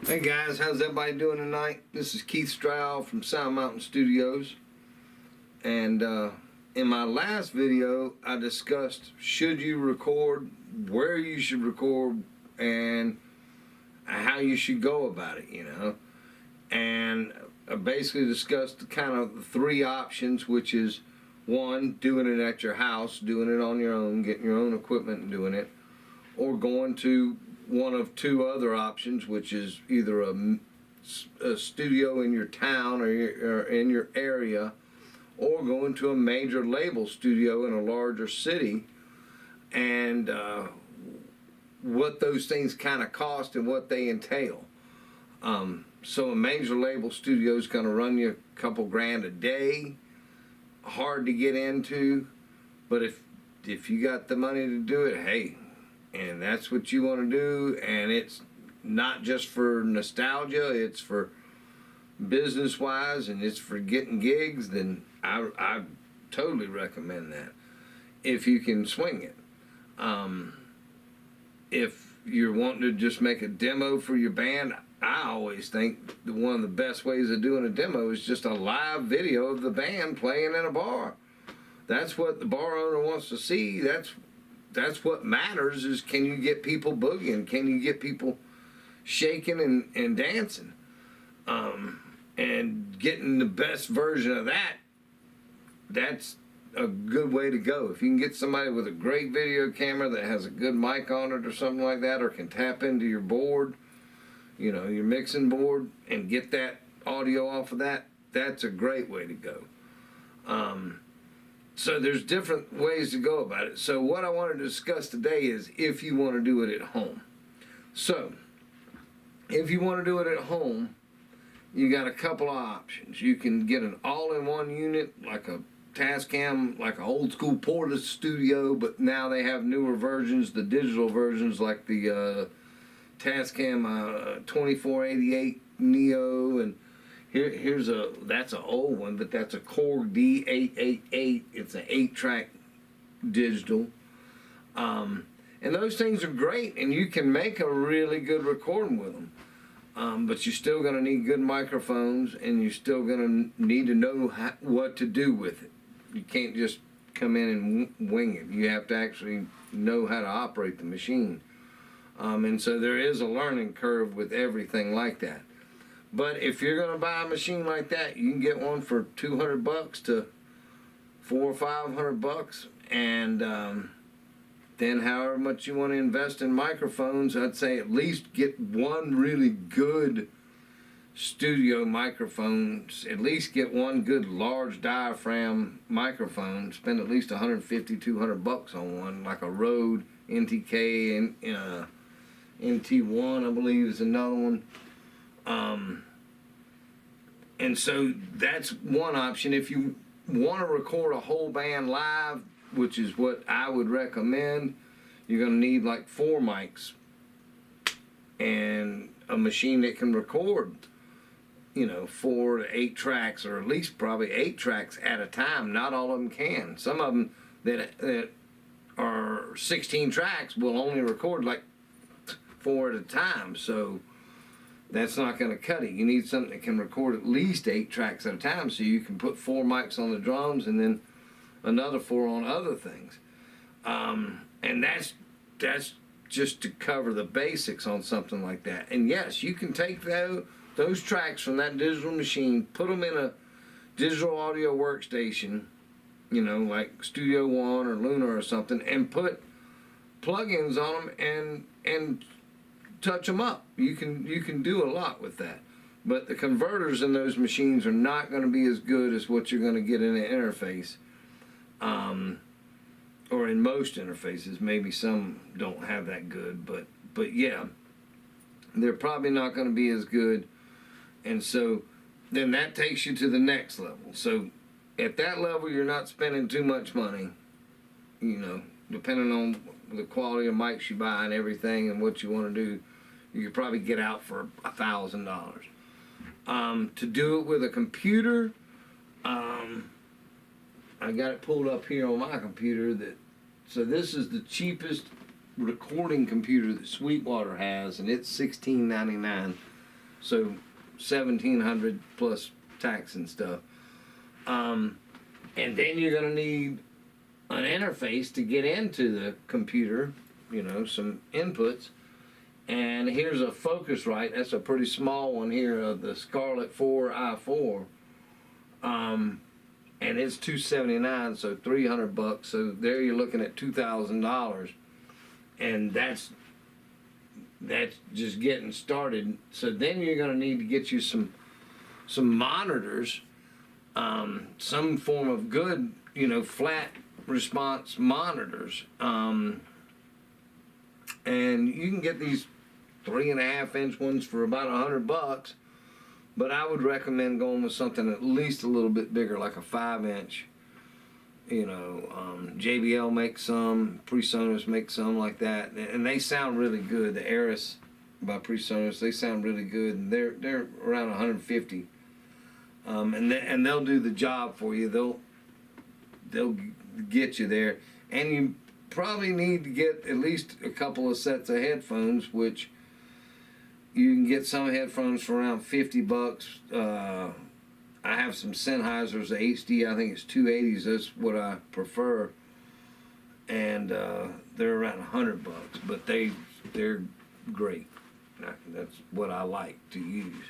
Hey guys, how's everybody doing tonight? This is Keith Stroud from Sound Mountain Studios. And in my last video, I discussed should you record, where you should record, and how you should go about it, And I basically discussed kind of the three options, which is one, doing it at your house, doing it on your own, getting your own equipment and doing it, or going to one of two other options, which is either a studio in your town or in your area, or going to a major label studio in a larger city, and what those things kind of cost and what they entail. So a major label studio is going to run you a couple grand a day, hard to get into, but if you got the money to do it, hey, and that's what you want to do, and it's not just for nostalgia, it's for business-wise, and it's for getting gigs, then I totally recommend that, if you can swing it. If you're wanting to just make a demo for your band, I always think one of the best ways of doing a demo is just a live video of the band playing in a bar. That's what the bar owner wants to see. That's what matters, is can you get people boogieing? Can you get people shaking and dancing? And getting the best version of that, that's a good way to go. If you can get somebody with a great video camera that has a good mic on it or something like that, or can tap into your board, your mixing board, and get that audio off of that, that's a great way to go. So there's different ways to go about it. So what I want to discuss today is if you want to do it at home. So if you want to do it at home, you got a couple of options. You can get an all-in-one unit, like a Tascam, like an old school Porta Studio, but now they have newer versions, the digital versions, like the Tascam 2488 Neo, and that's an old one, but that's a Korg D888. It's an 8-track digital. And those things are great, and you can make a really good recording with them. But you're still going to need good microphones, and you're still going to need to know what to do with it. You can't just come in and wing it. You have to actually know how to operate the machine. And so there is a learning curve with everything like that. But if you're going to buy a machine like that, you can get one for $200 to $400 or $500, and then however much you want to invest in microphones, I'd say at least get one really good studio microphone. At least get one good large diaphragm microphone. Spend at least $150, $200 on one, like a Rode NTK and NT1, I believe, is another one. And so that's one option. If you want to record a whole band live, which is what I would recommend, you're going to need like 4 mics and a machine that can record, 4 to 8 tracks, or at least probably 8 tracks at a time. Not all of them can. Some of them that are 16 tracks will only record like 4 at a time. So that's not going to cut it. You need something that can record at least 8 tracks at a time, so you can put 4 mics on the drums and then another 4 on other things. And that's just to cover the basics on something like that. And yes, you can take those tracks from that digital machine, put them in a digital audio workstation, like Studio One or Luna or something, and put plugins on them and touch them up. You can do a lot with that, but the converters in those machines are not going to be as good as what you're going to get in an interface, or in most interfaces. Maybe some don't have that good, but yeah, they're probably not going to be as good. And so then that takes you to the next level. So at that level, you're not spending too much money, depending on the quality of mics you buy and everything and what you want to do. You could probably get out for $1,000. To do it with a computer, I got it pulled up here on my computer. So this is the cheapest recording computer that Sweetwater has, and it's $16.99. So 1,700 plus tax and stuff. And then you're going to need an interface to get into the computer, you know, some inputs. And here's a Focusrite. That's a pretty small one here of the Scarlett 4 i4. And it's $279, so $300. So there you're looking at $2,000, and that's just getting started. So then you're going to need to get you some monitors, some form of good, you know, flat response monitors, and you can get these 3.5-inch ones for about $100. But I would recommend going with something at least a little bit bigger, like a 5-inch. You know, JBL makes some, PreSonus makes some like that, and they sound really good. The Aris by PreSonus, they sound really good, and they're around 150. And they'll do the job for you. They'll get you there, and you probably need to get at least a couple of sets of headphones, which you can get some headphones for around $50. I have some Sennheisers, the HD, I think it's 280s. That's what I prefer, and they're around $100. But they're great. That's what I like to use.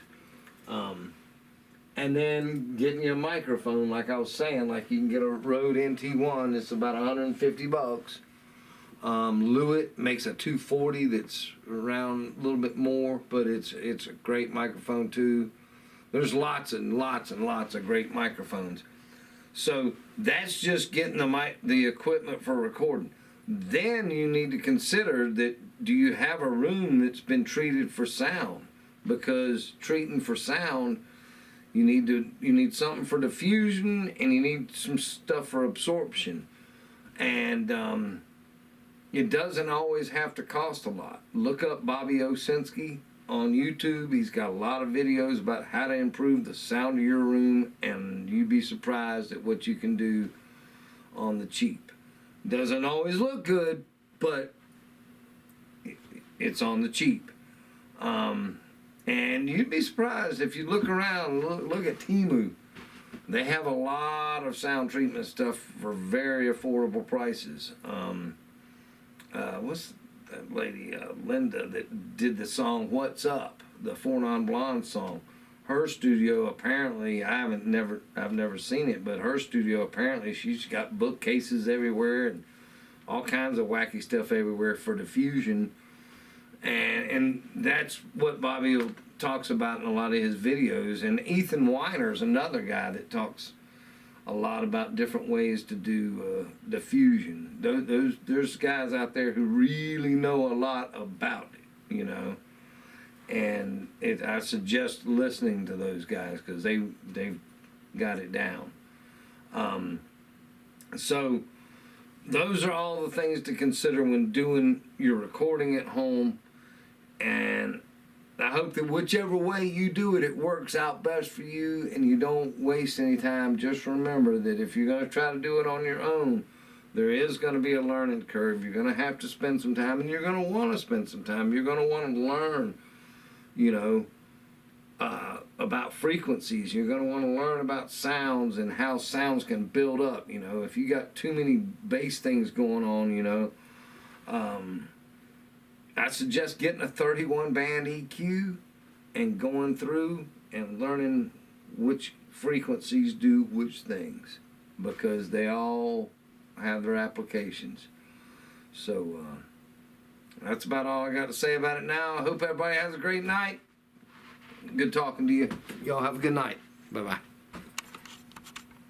And then getting your microphone, like I was saying, like you can get a Rode NT1. It's about $150. Lewitt makes a 240 that's around a little bit more, but it's a great microphone too. There's lots and lots and lots of great microphones. So that's just getting the equipment for recording. Then you need to consider that, do you have a room that's been treated for sound? Because treating for sound, you need something for diffusion, and you need some stuff for absorption. And it doesn't always have to cost a lot. Look up Bobby Owsinski on YouTube. He's got a lot of videos about how to improve the sound of your room, and you'd be surprised at what you can do on the cheap. Doesn't always look good, but it's on the cheap. And you'd be surprised if you look around, look at Temu. They have a lot of sound treatment stuff for very affordable prices. What's that lady, Linda, that did the song "What's Up," the Four Non Blondes song? Her studio, apparently, I've never seen it, but her studio, apparently, she's got bookcases everywhere and all kinds of wacky stuff everywhere for diffusion. And that's what Bobby talks about in a lot of his videos. And Ethan Weiner's another guy that talks a lot about different ways to do diffusion. There's guys out there who really know a lot about it, you know. And I suggest listening to those guys because they've got it down. So those are all the things to consider when doing your recording at home. And I hope that whichever way you do it, it works out best for you and you don't waste any time. Just remember that if you're going to try to do it on your own, there is going to be a learning curve. You're going to have to spend some time, and you're going to want to spend some time. You're going to want to learn, you know, about frequencies. You're going to want to learn about sounds and how sounds can build up. You know, if you got too many bass things going on, you know, I suggest getting a 31 band EQ and going through and learning which frequencies do which things, because they all have their applications. So that's about all I got to say about it now. I hope everybody has a great night. Good talking to you. Y'all have a good night. Bye-bye.